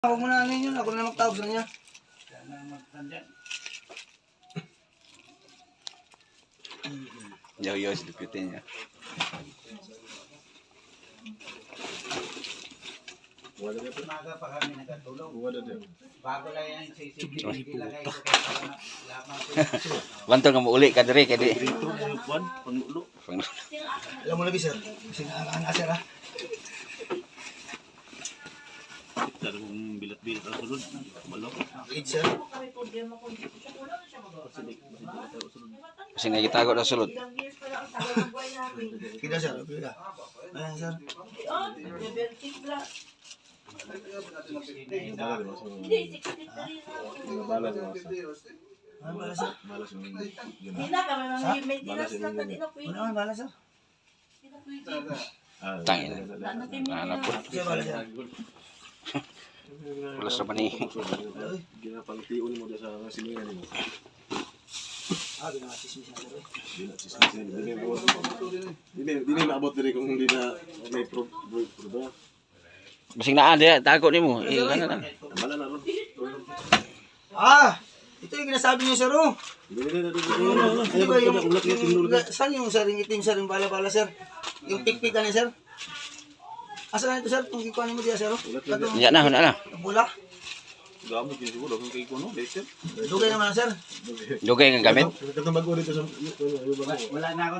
Huwag mo na ano yun, ako na magtawag sa kanya. Yo, si deputy niya. Wala na ito. Umaga pa kami nagkatulog. Wala na ito. Bago lang yan yung CCTV, ilagay ko kaya lamang ko. Wantong nga mauli ka diri kay di. Dito, Juan, Pangulo. Alam mo lagi sir, kasi nakakana sir ha. Tara mong bilat-bilat ang sulod. Malok. Eid sir. Kasi nagitago na sulod. Kita sir, kita. Ayan sir. Balas mo. Ano bala sir? Balas mo. Hindi kami mga maintenance lang na din ako. Ano naman bala sir? Tangin. Hanap po. Siya bala sir. Wala sa bani. Ginapangtiun mo sa silingan mo. Binakasismis na sir. Dili maabot diri kung hindi na may problema. Basing naa diya, tago nimo. Ano lang. Bala na ron. Ito yung ginasabi niyo sir oh. Ano ba yung, saan yung sir, yung itim sir, yung bala-bala sir? Yung tikpik na sir? Asa na ito sir, kung kikuhanin mo diya sir oh? Yan na, na. Bula? Gamit yun siguro kung kay kuno, later. Dugay naman sir. Dugay nga gamit. Katong bago dito sa Wala na ako